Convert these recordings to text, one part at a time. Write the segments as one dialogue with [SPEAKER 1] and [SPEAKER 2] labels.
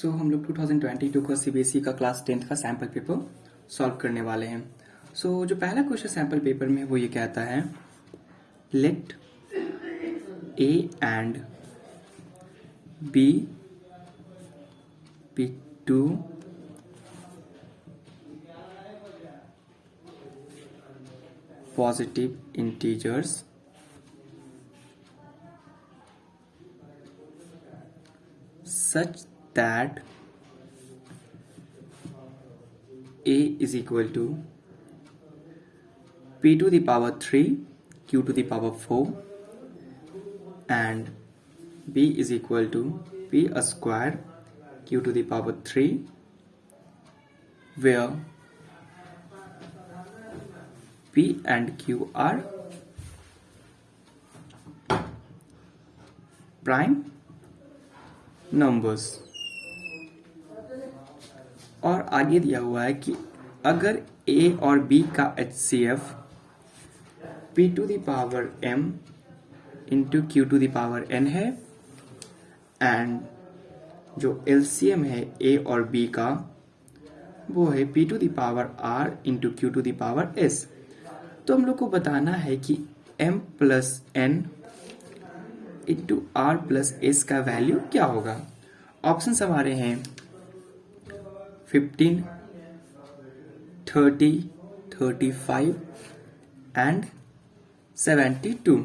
[SPEAKER 1] हम लोग 2022 का सीबीएसई का क्लास 10th का सैम्पल पेपर सॉल्व करने वाले हैं। जो पहला क्वेश्चन सैम्पल पेपर में वो ये कहता है, let a and b be two positive integers such that a is equal to p to the power 3 q to the power 4 and b is equal to p square q to the power 3 where p and q are prime numbers। और आगे दिया हुआ है कि अगर a और b का HCF p to the power m into q to the power n है एंड जो LCM है a और b का वो है p to the power r into q to the power s। तो हम लोग को बताना है कि m plus n into r plus s का वैल्यू क्या होगा। ऑप्शंस हमारे हैं 15, 30, 35 एंड 72।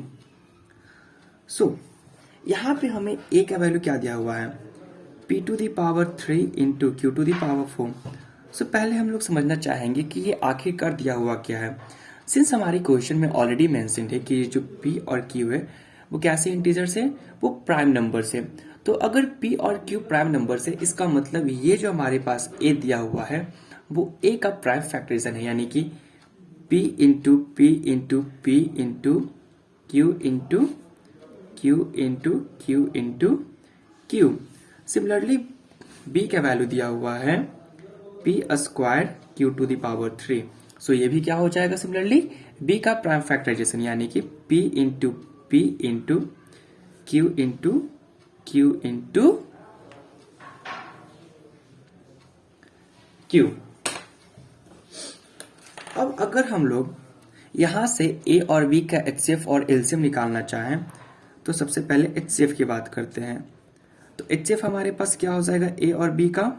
[SPEAKER 1] यहाँ पे हमें a का वैल्यू क्या दिया हुआ है, p to the power 3 into q to the power 4। पहले हम लोग समझना चाहेंगे कि ये आखिरकार दिया हुआ क्या है। सिंस हमारे क्वेश्चन में ऑलरेडी मेंशन है कि जो p और q है वो कैसे इंटीजर्स है, वो प्राइम नंबर से। तो अगर p और q प्राइम नंबर से, इसका मतलब ये जो हमारे पास a दिया हुआ है वो a का प्राइम फैक्टराइजेशन है, यानी कि p into p into p into q into q into q into q। Similarly b का वैल्यू दिया हुआ है p square q to the power 3। ये भी क्या हो जाएगा, सिमिलरली b का प्राइम फैक्टराइजेशन, यानी कि p into p into q into q into q। अब अगर हम लोग यहां से a और b का HCF और LCM निकालना चाहें तो सबसे पहले HCF की बात करते हैं। तो HCF हमारे पास क्या हो जाएगा a और b का।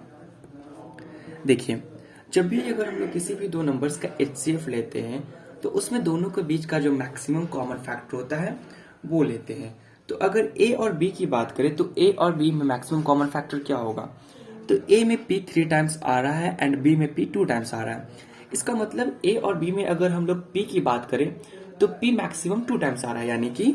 [SPEAKER 1] देखिए, जब भी अगर हम लोग किसी भी दो नंबर्स का HCF लेते हैं तो उसमें दोनों के बीच का जो मैक्सिमम कॉमन फैक्टर होता है वो लेते हैं। तो अगर a और b की बात करें तो a और b में मैक्सिमम कॉमन फैक्टर क्या होगा, तो a में p 3 टाइम्स आ रहा है एंड b में p 2 टाइम्स आ रहा है। इसका मतलब a और b में अगर हम लोग p की बात करें तो p मैक्सिमम 2 टाइम्स आ रहा है, यानी कि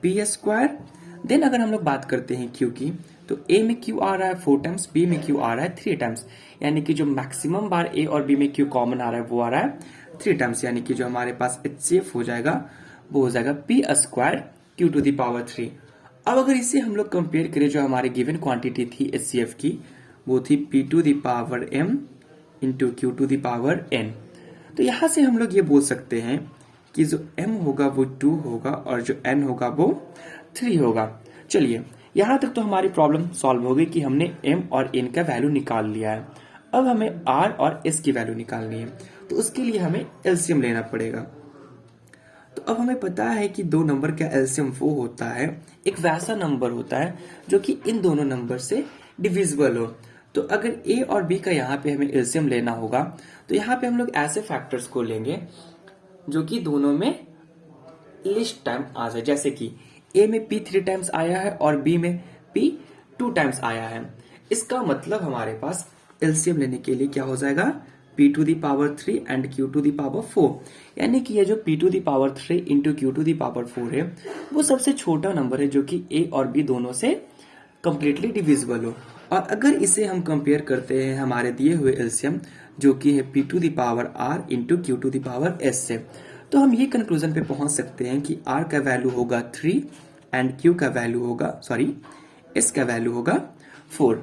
[SPEAKER 1] p स्क्वायर। देन अगर हम लोग बात करते हैं q की, तो a में q आ रहा है 4 टाइम्स, b में q आ रहा है 3 टाइम्स, यानी कि जो मैक्सिमम बार a और b में q कॉमन आ रहा है वो आ रहा है 3 टाइम्स, यानी कि जो हमारे पास HCF हो जाएगा वो हो जाएगा p square q to the power 3। अब अगर इसे हम लोग कंपेयर करें, जो हमारे गिवन क्वांटिटी थी HCF की वो थी p to the power m into q to the power n। तो यहां से हम लोग ये बोल सकते हैं कि जो m होगा वो 2 होगा और जो n होगा वो 3 होगा। चलिए, यहां तक तो हमारी प्रॉब्लम सॉल्व हो गई कि हमने m और n का वैल्यू निकाल लिया है। अब हमें r और s की वैल्यू निकालनी है, तो उसके लिए हमें LCM लेना पड़ेगा। तो अब हमें पता है कि दो नंबर का LCM वो होता है, एक वैसा नंबर होता है जो कि इन दोनों नंबर से डिविजिबल हो। तो अगर a और b का यहाँ पे हमें LCM लेना होगा तो यहाँ पे हम लोग ऐसे फैक्टर्स को लेंगे जो कि दोनों में लिस्ट टाइम आ जाए, जैसे कि a में p 3 टाइम्स आया है और b में p 2 टाइम्स आया है। इसका मतलब हमारे पास LCM लेने के लिए क्या हो जाएगा, p to the power 3 and q to the power 4, यानी कि ये जो p to the power 3 into q to the power 4 है वो सबसे छोटा नंबर है जो कि a और b दोनों से कंप्लीटली डिविजिबल हो। और अगर इसे हम कंपेयर करते हैं हमारे दिए हुए LCM जो कि है p to the power r into q to the power s से, तो हम ये कंक्लूजन पे पहुंच सकते हैं कि r का वैल्यू होगा 3 एंड q का वैल्यू होगा s का वैल्यू होगा 4।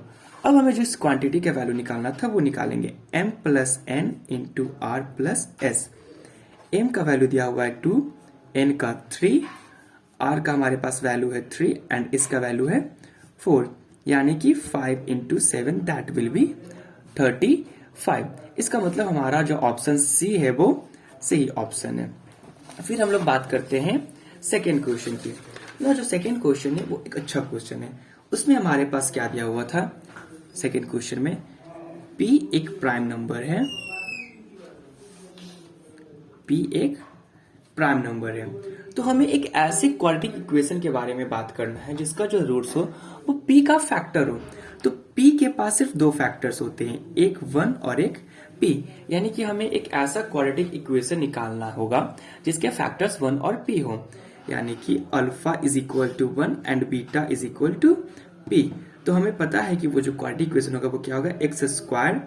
[SPEAKER 1] अब हमें जिस क्वांटिटी का वैल्यू निकालना था वो निकालेंगे, m plus n into r plus s। m का वैल्यू दिया हुआ है 2, n का 3, r का हमारे पास वैल्यू है 3 एंड s का वैल्यू है 4। यानी कि 5 इंटू 7 दैट विल बी 35। इसका मतलब हमारा जो ऑप्शन सी है वो सही ऑप्शन है। फिर हम लोग बात करते हैं सेकेंड क्वेश्चन की। ना जो सेकेंड क्वेश्चन है वो एक अच्छा क्वेश्चन है। उसमें हमारे पास क्या दिया हुआ था सेकेंड क्वेश्चन में, p एक प्राइम नंबर है, p एक प्राइम नंबर है। तो हमें एक ऐसी क्वाड्रेटिक इक्वेशन के बारे में बात करना है जिसका जो रूट्स हो वो p का फैक्टर हो। तो p के पास सिर्फ दो फैक्टर्स होते हैं, एक 1 और एक p, यानी कि हमें एक ऐसा क्वाड्रेटिक इक्वेशन निकालना होगा जिसके फैक्टर्स 1 और p हो, यानी कि alpha is equal to 1 and beta is equal to p। तो हमें पता है कि वो जो क्वाड्रेटिक इक्वेशन होगा वो क्या होगा, x square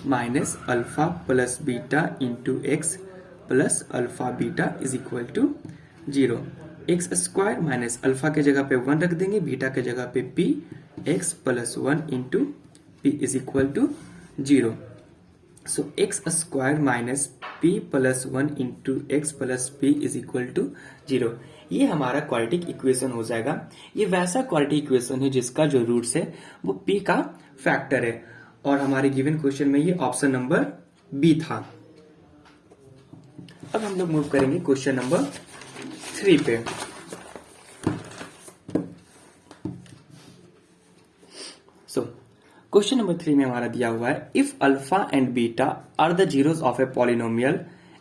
[SPEAKER 1] minus alpha plus beta into x plus alpha beta is equal to 0। X square minus alpha के जगह पे 1 रख देंगे, बीटा के जगह पे p, x plus 1 into p is equal to 0। So x square minus p plus 1 into x plus p is equal to 0। ये हमारा क्वाड्रेटिक इक्वेशन हो जाएगा। ये वैसा क्वाड्रेटिक इक्वेशन है जिसका जो रूट्स है वो p का फैक्टर है, और हमारे गिवन क्वेश्चन में ये ऑप्शन नंबर बी था। अब हम लोग मूव करेंगे क्वेश्चन नंबर 3 पे। सो क्वेश्चन नंबर 3 में हमारा दिया हुआ है, if alpha and beta are the zeros of a polynomial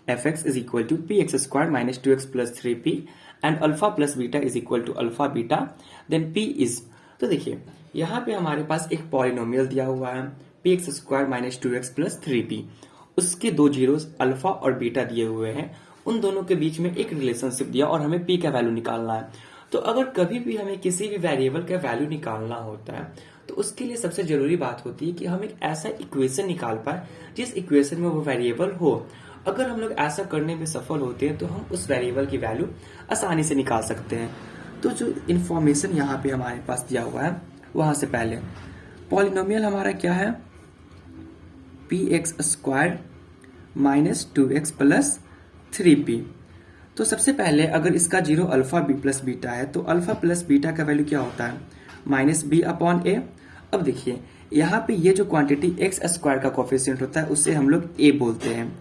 [SPEAKER 1] f x is equal to p x square minus 2x plus 3p and alpha plus beta is equal to alpha beta, then p is. तो देखिए यहाँ पे हमारे पास एक polynomial दिया हुआ है p x square minus 2x plus 3p, उसके दो जीरोस अल्फा और बीटा दिए हुए हैं, उन दोनों के बीच में एक रिलेशनशिप दिया और हमें p का वैल्यू निकालना है। तो अगर कभी भी हमें किसी भी वेरिएबल का वैल्यू निकालना होता है तो उसके लिए सबसे जरूरी बात होती है कि हम एक ऐसा इक्वेशन निकाल पाए जिस इक्वेशन में वो वेरिएबल हो। अगर हम लोग ऐसा करने में सफल होते हैं तो हम उस वेरिएबल की वैल्यू आसानी से निकाल सकते हैं। तो जो इन्फॉर्मेशन यहाँ पे हमारे पास दिया हुआ है वहां से पहले पॉलिनोमियल हमारा क्या है, p x square minus 2x plus 3p। तो सबसे पहले अगर इसका zero alpha b plus beta है तो अल्फा प्लस बीटा का वैल्यू क्या होता है, माइनस बी अपॉन ए। अब देखिए यहाँ पे ये जो क्वांटिटी एक्स स्क्वायर का कोफिशिएंट होता है उसे हम लोग a बोलते हैं,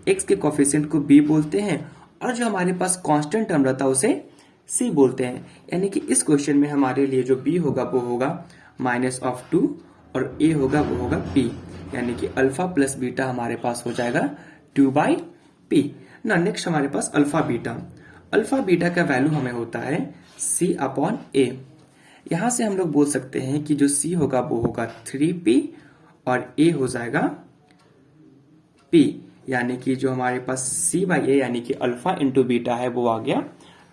[SPEAKER 1] x के कोफिशिएंट को b बोलते हैं, और जो हमारे पास कांस्टेंट टर्म रहता है उसे c बोलते हैं। यानी कि इस क्वेश्चन में हमारे लिए जो b होगा वो होगा माइनस ऑफ 2 और a होगा वो होगा p, यानी कि अल्फा प्लस बीटा हमारे पास हो जाएगा 2/p। ना नेक्स्ट हमारे पास अल्फा बीटा, अल्फा बीटा का वैल्यू हमें होता है c अपॉन a। यहां से हम लोग बोल सकते हैं कि जो c होगा वो होगा 3p और a हो जाएगा p, यानी कि जो हमारे पास c बाई a यानी कि अल्फा इंटू बीटा है वो आ गया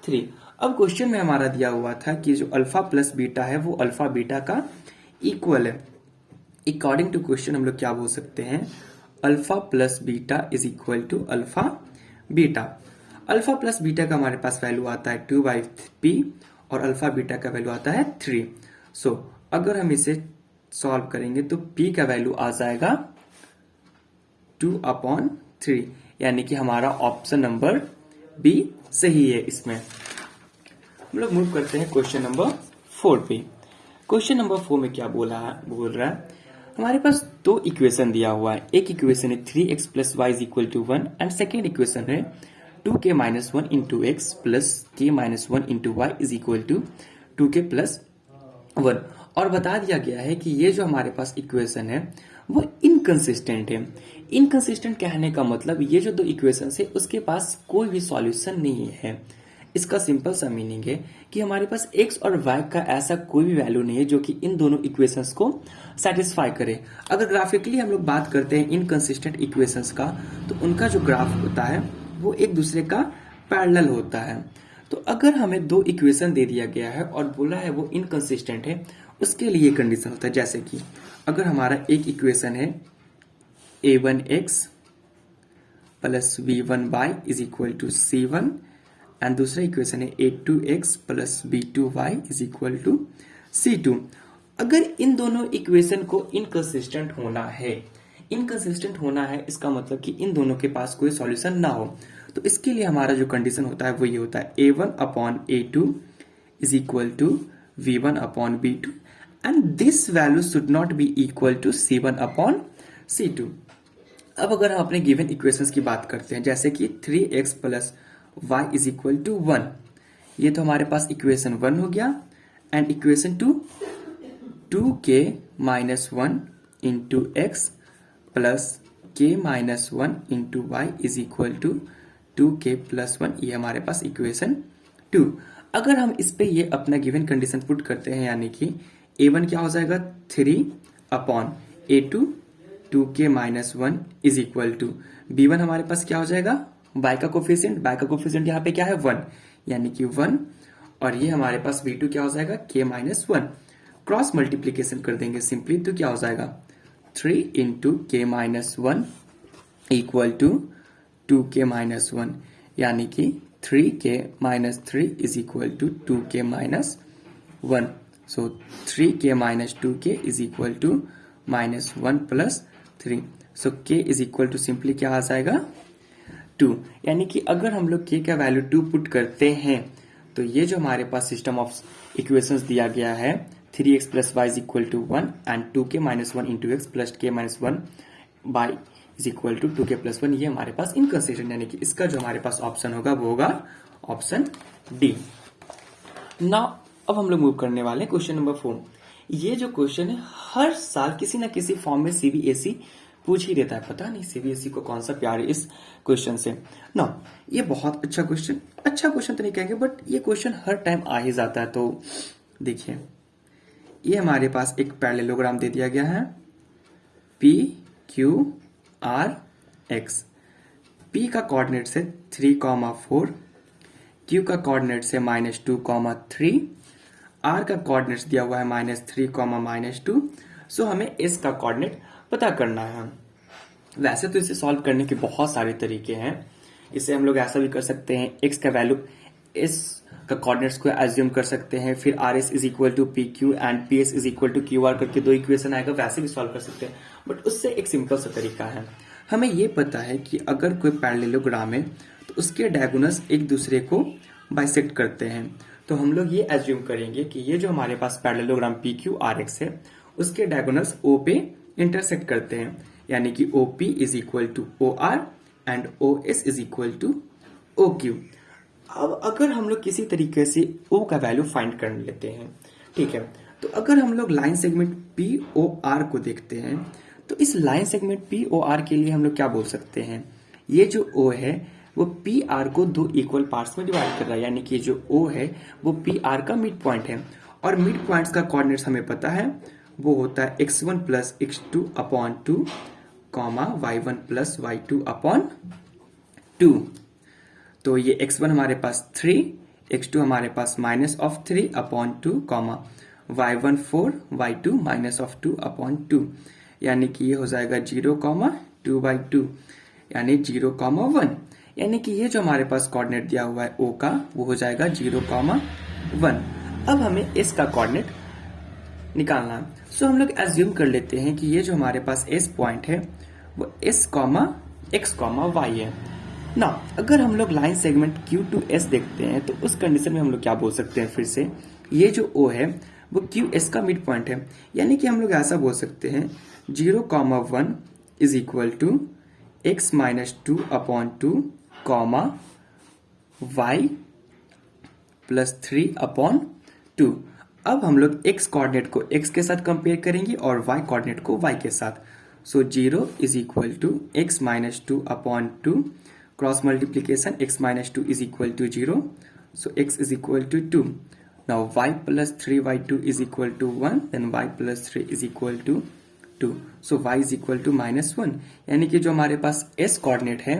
[SPEAKER 1] 3। अब क्वेश्चन में हमारा दिया हुआ था कि जो अल्फा प्लस बीटा है वो अल्फा बीटा का इक्वल है। अकॉर्डिंग टू क्वेश्चन हम लोग क्या बोल सकते हैं, alpha plus beta is equal to alpha beta. Alpha plus beta का हमारे पास वैल्यू आता है 2/p और अल्फा बीटा का वैल्यू आता है 3। सो अगर हम इसे सॉल्व करेंगे तो p का वैल्यू आ जाएगा 2/3, यानी कि हमारा ऑप्शन नंबर बी सही है। इसमें हम लोग मूव करते हैं क्वेश्चन नंबर 4 पे। क्वेश्चन नंबर 4 में क्या बोल रहा है, हमारे पास दो इक्वेशन दिया हुआ है। एक इक्वेशन है 3x plus y is equal to 1 and second equation है 2k minus 1 into x plus k minus 1 into y is equal to 2k plus 1। और बता दिया गया है कि ये जो हमारे पास इक्वेशन है वो इनकंसिस्टेंट है। इनकंसिस्टेंट कहने का मतलब ये जो दो इक्वेशन है उसके पास कोई भी सॉल्यूशन नहीं है। इसका सिंपल सा मीनिंग है कि हमारे पास x और y का ऐसा कोई भी वैल्यू नहीं है जो कि इन दोनों इक्वेशंस को सेटिस्फाई करे। अगर ग्राफिकली हम लोग बात करते हैं इनकंसिस्टेंट इक्वेशंस का तो उनका जो ग्राफ होता है वो एक दूसरे का पैरेलल होता है। तो अगर हमें दो इक्वेशन दे दिया गया है और बोला है वो इनकंसिस्टेंट है, उसके लिए कंडीशन होता है, जैसे कि अगर हमारा एक इक्वेशन है a1x plus v1y is equal to c1 and दूसरा इक्वेशन है a2x plus b2y is equal to c2। अगर इन दोनों इक्वेशन को इनकंसिस्टेंट होना है इसका मतलब कि इन दोनों के पास कोई सॉल्यूशन ना हो। तो इसके लिए हमारा जो कंडीशन होता है वो ये होता है a1 upon a2 is equal to v1 upon b2 and this value should not be equal to C1 upon C2। अब अगर हम अपने गिवन इक्वेशंस की बात करते हैं, जैसे कि 3x plus y is equal to 1, ये तो हमारे पास इक्वेशन 1 हो गया। And equation 2k minus 1 into x plus k minus 1 into y is equal to 2k plus 1, ये हमारे पास इक्वेशन 2। अगर हम इस पे ये अपना गिवन कंडीशन पुट करते हैं, यानी कि a1 क्या हो जाएगा 3 upon a2 2k minus 1 is equal to b1 हमारे पास क्या हो जाएगा y का कोफिशिएंट यहाँ पे क्या है 1, यानी कि 1, और ये हमारे पास b2 क्या हो जाएगा k माइनस 1। क्रॉस मल्टीप्लीकेशन कर देंगे सिंपली, तो क्या हो जाएगा 3 into k minus 1 equal to 2k minus 1, यानी कि 3k minus 3 is equal to 2k minus 1। So 3k minus 2k is equal to minus 1 plus 3। So k is equal to simply क्या आ जाएगा 2, यानी कि अगर हम लोग k का वैल्यू 2 पुट करते हैं तो ये जो हमारे पास सिस्टम ऑफ इक्वेशंस दिया गया है 3x plus y is equal to 1 and 2k minus 1 into x plus k minus 1 y is equal to 2k plus 1, ये हमारे पास इनकंसिस्टेंट, यानी कि इसका जो हमारे पास ऑप्शन होगा वो होगा ऑप्शन डी। नाउ अब हम लोग मूव करने वाले हैं क्वेश्चन नंबर 4। ये जो क्वेश्चन है हर साल किसी ना किसी फॉर्म में सीबीएसई पूछ ही देता है, पता नहीं सीबीएसई को कौन सा प्यार है इस क्वेश्चन से ना। ये बहुत अच्छा क्वेश्चन तो नहीं कहेंगे, बट ये क्वेश्चन हर टाइम आ ही जाता है। तो देखिए, ये हमारे पास एक पैरेललोग्राम दे दिया गया है P Q R x. P का कोऑर्डिनेट से 3,4, क्यू का कोऑर्डिनेट से -2,3, आर का कोऑर्डिनेट्स दिया हुआ है -3, -2। सो हमें एस का कोऑर्डिनेट पता करना है। वैसे तो इसे सॉल्व करने के बहुत सारे तरीके हैं। इसे हम लोग ऐसा भी कर सकते हैं, एक्स का वैल्यू एस का कोऑर्डिनेट्स को एज्यूम कर सकते हैं, फिर r s is equal to p q and p s is equal to q r करके 2 इक्वेशन आएगा, वैसे भी सॉल्व कर सकते हैं। बट उससे एक सिंपल सा तरीका है, हमें ये पता है कि अगर कोई पैरेललोग्राम है तो उसके डायगोनल्स एक दूसरे को बाइसेक्ट करते हैं। तो हम लोग ये एज्यूम करेंगे कि ये जो हमारे पास parallelogram P Q R X है उसके डायगोनल्स ओ पे इंटरसेक्ट करते हैं, यानी कि o p is equal to o r and o s is equal to o q. अब अगर हम लोग किसी तरीके से ओ का वैल्यू फाइंड कर लेते हैं, ठीक है, तो अगर हम लोग line segment p o r को देखते हैं तो इस line segment p o r के लिए हम लोग क्या बोल सकते हैं, ये जो ओ है वो पी आर को 2 इक्वल पार्ट्स में डिवाइड कर रहा है, यानी कि जो ओ है वो पी आर का मिड पॉइंट है। और मिड पॉइंट्स का कोऑर्डिनेट्स हमें पता है, वो होता है x1 plus x2 upon 2 comma y1 plus y2 upon 2। तो ये x1 हमारे पास 3, x2 हमारे पास -3 upon 2 comma y1 4, y2 -2 upon 2, यानी कि ये हो जाएगा 0,2/2, यानी 0,1, यानी कि ये जो हमारे पास कोऑर्डिनेट दिया हुआ है o का वो हो जाएगा 0,1। अब हमें इस का कोऑर्डिनेट निकालना है। सो हम लोग एज्यूम कर लेते हैं कि ये जो हमारे पास s पॉइंट है वो s, x, y है ना। अगर हम लोग line segment Q to S देखते हैं तो उस कंडीशन में हम लोग क्या बोल सकते हैं, फिर से ये जो O है वो QS का मिड पॉइंट है, यानी कि हम लोग ऐसा बोल सकते हैं 0,1 is equal to x -2 upon 2 comma y plus 3 upon 2। अब हम लोग x कोऑर्डिनेट को x के साथ कंपेयर करेंगे और y कोऑर्डिनेट को y के साथ। सो 0 is equal to x -2 upon 2, cross multiplication x -2 is equal to 0, so x is equal to 2। Now y plus 3y2 is equal to 1, then y plus 3 is equal to 2, so y is equal to -1, यानी कि जो हमारे पास s coordinate है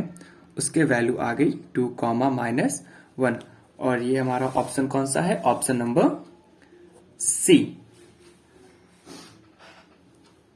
[SPEAKER 1] उसके value आ गई 2, -1। और ये हमारा ऑप्शन कौन सा है, ऑप्शन नंबर सी।